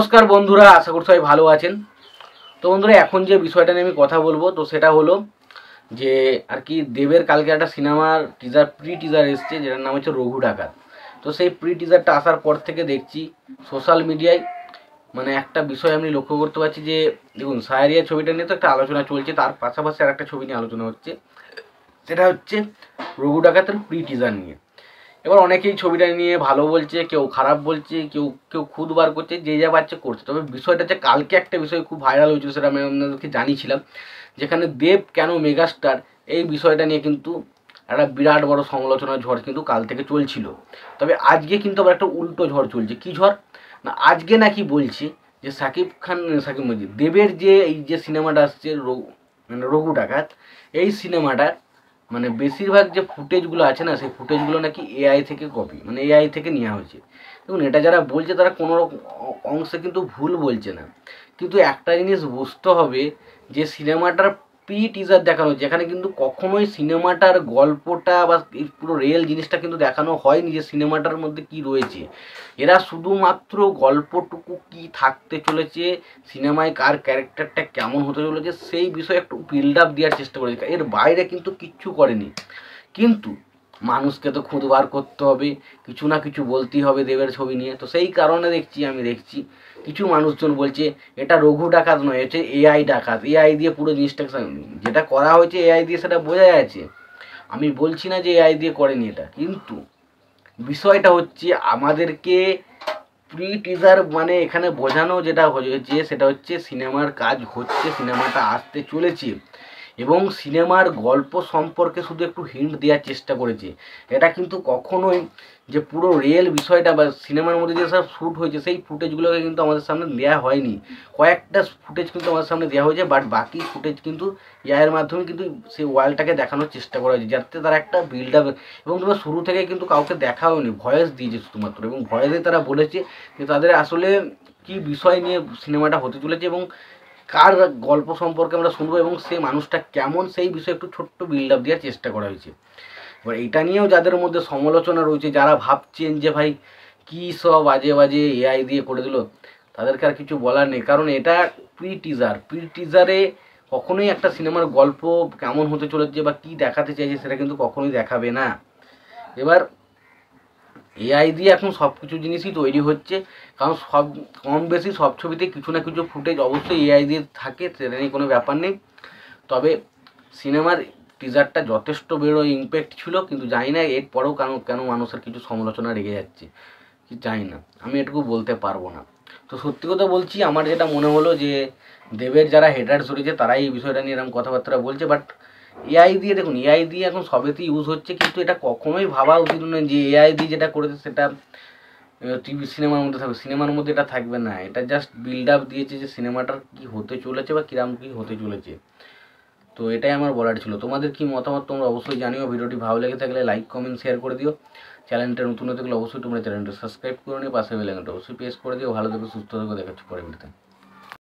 নমস্কার বন্ধুরা, আশা করি সবাই ভালো আছেন। তো বন্ধুরা, এখন যে বিষয়টা নিয়ে আমি কথা বলবো তো সেটা হলো যে আর কি দেবের কালকে একটা সিনেমার প্রি টিজার এসছে, যেটার নাম হচ্ছে রঘু ডাকাত। তো সেই প্রি টিজারটা আসার পর থেকে দেখছি সোশ্যাল মিডিয়ায় মানে একটা বিষয় আমি লক্ষ্য করতে পারছি যে দেখুন, সায়ারিয়া ছবিটা নিয়ে তো একটা আলোচনা চলছে, তার পাশাপাশি আর একটা ছবি নিয়ে আলোচনা হচ্ছে, সেটা হচ্ছে রঘু ডাকাতের প্রি টিজার নিয়ে। এবার অনেকেই ছবিটা নিয়ে ভালো বলছে, কেউ খারাপ বলছে, কেউ কেউ খুদ বার করছে, যে যা পাচ্ছে করছে। তবে বিষয়টা হচ্ছে, কালকে একটা বিষয় খুব ভাইরাল হয়েছিল, সেটা আমি আপনাদেরকে জানিয়েছিলাম, যেখানে দেব কেন মেগাস্টার, এই বিষয়টা নিয়ে কিন্তু একটা বিরাট বড় সমালোচনার ঝড় কিন্তু কাল থেকে চলছিল। তবে আজকে কিন্তু আবার একটা উল্টো ঝড় চলছে। কী ঝড় না, আজকে নাকি বলছে যে সাকিব মজিদ দেবের যে এই যে সিনেমাটা আসছে মানে রঘু ডাকাত, এই সিনেমাটা মানে বেশিরভাগ যে ফুটেজগুলো আছে না, সেই ফুটেজগুলো নাকি এআই থেকে কপি, মানে এআই থেকে নেওয়া হয়েছে। দেখুন, এটা যারা বলছে তারা কোনো অংশে কিন্তু ভুল বলছে না, কিন্তু একটা জিনিস বুঝতে হবে যে সিনেমাটার প্রি টিজার দেখানো হচ্ছে, যেখানে কিন্তু কখনোই সিনেমাটার গল্পটা বা এই পুরো রিয়েল জিনিসটা কিন্তু দেখানো হয়নি যে সিনেমাটার মধ্যে কি রয়েছে। এরা শুধুমাত্র গল্পটুকু কি থাকতে চলেছে, সিনেমায় কার ক্যারেক্টারটা কেমন হতে চলেছে, সেই বিষয়ে একটু বিল্ড আপ দেওয়ার চেষ্টা করেছে। এর বাইরে কিন্তু কিচ্ছু করেনি। কিন্তু মানুষকে তো খুদ বার করতে হবে, কিছু না কিছু বলতেই হবে দেবের ছবি নিয়ে। তো সেই কারণে দেখছি কিছু মানুষজন বলছে এটা রঘু ডাকাত নয়, এটা এআই ডাকাত, এআই দিয়ে পুরো জিনিসটাকে যেটা করা হয়েছে এআই দিয়ে সেটা বোঝা যাচ্ছে। আমি বলছি না যে এআই দিয়ে করেনি এটা, কিন্তু বিষয়টা হচ্ছে আমাদেরকে প্রি টিজার মানে এখানে বোঝানো যেটা হয়েছে সেটা হচ্ছে সিনেমার কাজ হচ্ছে, সিনেমাটা আসতে চলেছে এবং সিনেমার গল্প সম্পর্কে শুধু একটু হিন্ট দেওয়ার চেষ্টা করেছে। এটা কিন্তু কখনোই যে পুরো রিয়েল বিষয়টা বা সিনেমার মধ্যে যে সব শ্যুট হয়েছে সেই ফুটেজগুলোকে কিন্তু আমাদের সামনে দেওয়া হয়নি। কয়েকটা ফুটেজ কিন্তু আমাদের সামনে দেওয়া হয়েছে, বাট বাকি ফুটেজ কিন্তু এআইয়ের মাধ্যমে কিন্তু সেই ওয়ার্ল্ডটাকে দেখানোর চেষ্টা করা হয়েছে, যাতে তারা একটা বিল্ড আপ, এবং তোমরা শুরু থেকে কিন্তু কাউকে দেখা হয়নি, ভয়েস দিয়েছে শুধুমাত্র, এবং ভয়েসে তারা বলেছে যে তাদের আসলে কি বিষয় নিয়ে সিনেমাটা হতে চলেছে এবং কার গল্প সম্পর্কে আমরা শুনবো এবং সে মানুষটা কেমন, সেই বিষয়ে একটু ছোট্ট বিল্ড আপ দেওয়ার চেষ্টা করা হয়েছে। এবার এটা নিয়েও যাদের মধ্যে সমালোচনা রয়েছে, যারা ভাবছেন যে ভাই কী সব বাজে বাজে এআই দিয়ে করে দিল, তাদেরকে আর কিছু বলার নেই, কারণ এটা প্রি টিজারে কখনোই একটা সিনেমার গল্প কেমন হতে চলেছে বা কী দেখাতে চাইছে সেটা কিন্তু কখনোই দেখাবে না। এবার এআই দিয়ে এখন সব কিছু জিনিসই তৈরি হচ্ছে, কারণ সব কম বেশি সব ছবিতে কিছু না কিছু ফুটেজ অবশ্যই এআই দিয়ে থাকে, সেটা নিয়ে কোনো ব্যাপার নেই। তবে সিনেমার টিজারটা যথেষ্ট বড় ইম্প্যাক্ট ছিল, কিন্তু জানি না এরপরেও কেন মানুষের কিছু সমালোচনা রেগে যাচ্ছে, কি জানি না, আমি এটুকু বলতে পারবো না। তো সত্যি কথা বলছি, আমার যেটা মনে হলো যে দেবের যারা হেটার্স রয়েছে তারাই এই বিষয়টা নিয়ে এরকম কথাবার্তা বলছে, বাট এআই দিয়ে দেখুন, এআই দিয়ে এখন সবেতেই ইউজ হচ্ছে, কিন্তু এটা কখনোই ভাবা উচিত নয় যে এআই দিয়ে যেটা করেছে সেটা টিভি সিনেমার মধ্যে থাকবে, সিনেমার মধ্যে এটা থাকবে না। এটা জাস্ট বিল্ড আপ দিয়েছে যে সিনেমাটার কী হতে চলেছে বা কিরম কী হতে চলেছে। তো এটাই আমার বলার ছিল। তোমাদের কি মতামত তোমরা অবশ্যই জানিও। ভিডিওটি ভালো লেগে থাকলে লাইক কমেন্ট শেয়ার করে দিও। চ্যানেলটা নতুন হতে গেলে অবশ্যই তোমরা চ্যানেলটা সাবস্ক্রাইব করে নিও, পাশে বেল আইকনটা অবশ্যই প্রেস করে দিও। ভালো থেকো, সুস্থ থেকো, দেখাচ্ছি পরের ভিডিওতে।